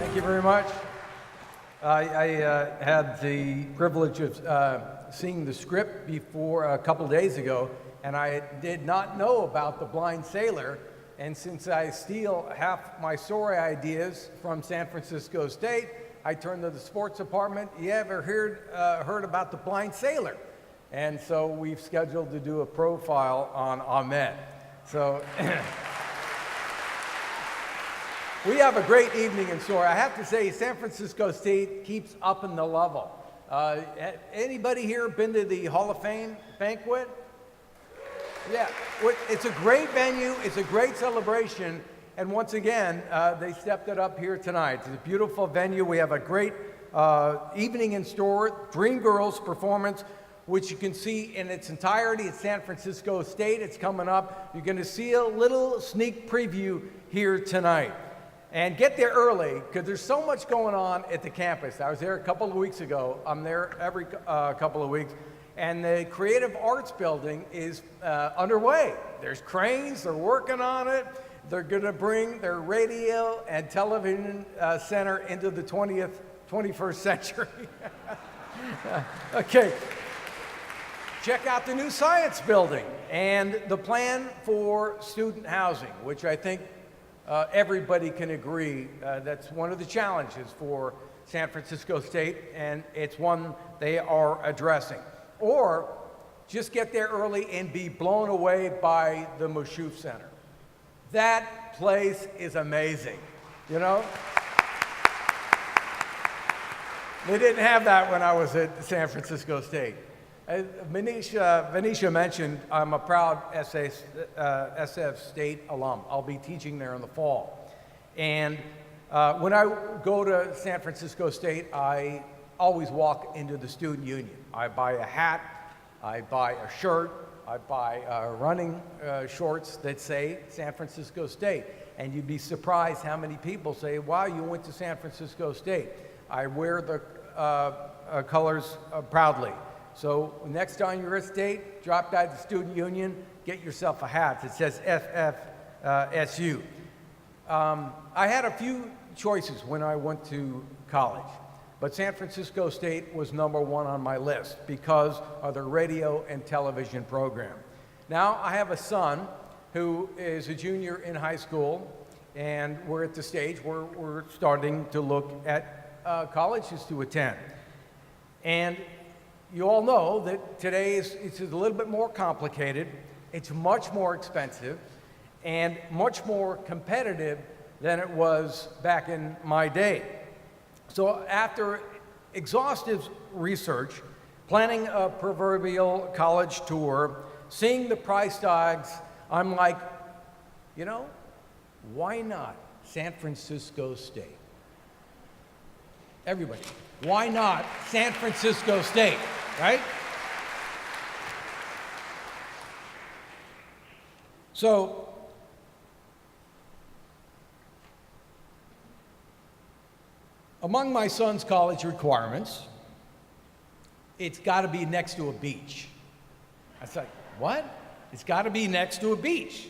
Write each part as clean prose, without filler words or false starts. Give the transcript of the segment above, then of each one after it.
Thank you very much. I had the privilege of seeing the script before a couple days ago, and I did not know about The Blind Sailor. And since I steal half my story ideas from San Francisco State, I turned to the sports department. You ever heard about The Blind Sailor? And so we've scheduled to do a profile on Ahmed. So we have a great evening in store. I have to say, San Francisco State keeps upping the level. Anybody here been to the Hall of Fame banquet? Yeah, it's a great venue, it's a great celebration, and once again, they stepped it up here tonight. It's a beautiful venue. We have a great evening in store, Dreamgirls performance, which you can see in its entirety at San Francisco State. It's coming up. You're going to see a little sneak preview here tonight. And get there early, because there's so much going on at the campus. I was there a couple of weeks ago. I'm there every couple of weeks. And the Creative Arts Building is underway. There's cranes, they're working on it. They're going to bring their radio and television center into the 21st century. Okay. Check out the new Science Building and the plan for student housing, which I think everybody can agree that's one of the challenges for San Francisco State, and it's one they are addressing. Or just get there early and be blown away by the Moshoof Center. That place is amazing, you know? They didn't have that when I was at San Francisco State. Venetia mentioned I'm a proud SF State alum. I'll be teaching there in the fall. And when I go to San Francisco State, I always walk into the student union. I buy a hat, I buy a shirt, I buy running shorts that say San Francisco State. And you'd be surprised how many people say, wow, you went to San Francisco State. I wear the colors proudly. So next time you're at State, drop by the student union, get yourself a hat that says FFSU. I had a few choices when I went to college, but San Francisco State was number one on my list because of their radio and television program. Now I have a son who is a junior in high school, and we're at the stage where we're starting to look at colleges to attend. And you all know that today it's a little bit more complicated, it's much more expensive, and much more competitive than it was back in my day. So after exhaustive research, planning a proverbial college tour, seeing the price tags, I'm like, you know, why not San Francisco State? Everybody, why not San Francisco State, right? So, among my son's college requirements, it's got to be next to a beach. I was like, what? It's got to be next to a beach.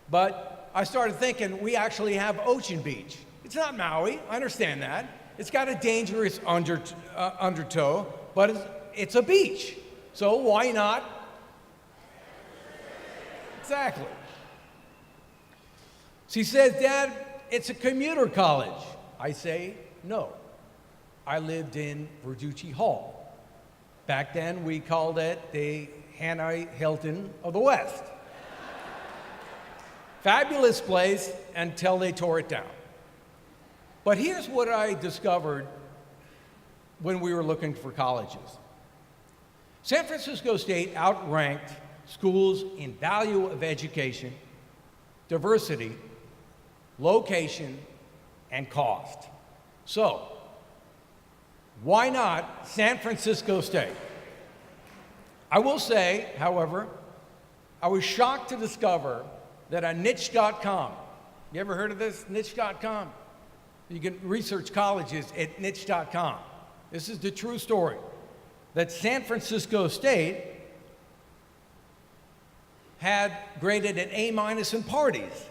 But I started thinking, we actually have Ocean Beach. It's not Maui, I understand that. It's got a dangerous undertow, but it's a beach. So why not? Exactly. She says, Dad, it's a commuter college. I say, no. I lived in Verducci Hall. Back then, we called it the Hanoi Hilton of the West. Fabulous place until they tore it down. But here's what I discovered when we were looking for colleges. San Francisco State outranked schools in value of education, diversity, location, and cost. So, why not San Francisco State? I will say, however, I was shocked to discover that on niche.com, you ever heard of this, niche.com? You can research colleges at niche.com. This is the true story, that San Francisco State had graded an A- in parties.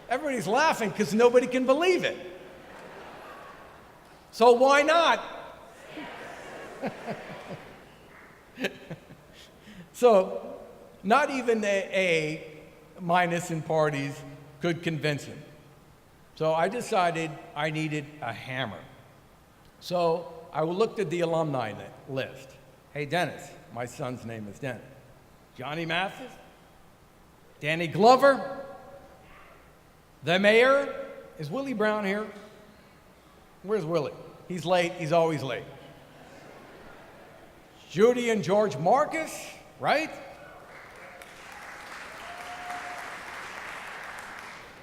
Everybody's laughing because nobody can believe it. So why not? So not even a minus in parties could convince him. So I decided I needed a hammer. So I looked at the alumni list. Hey, Dennis, my son's name is Dennis. Johnny Mathis, Danny Glover, the mayor. Is Willie Brown here? Where's Willie? He's late. He's always late. Judy and George Marcus, right?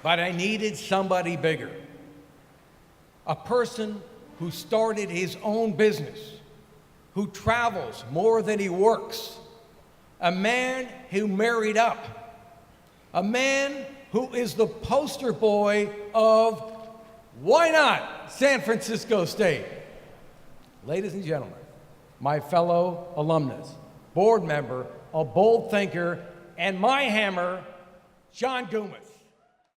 But I needed somebody bigger. A person who started his own business, who travels more than he works, a man who married up, a man who is the poster boy of why not San Francisco State. Ladies and gentlemen, my fellow alumnus, board member, a bold thinker, and my hammer, John Dumas.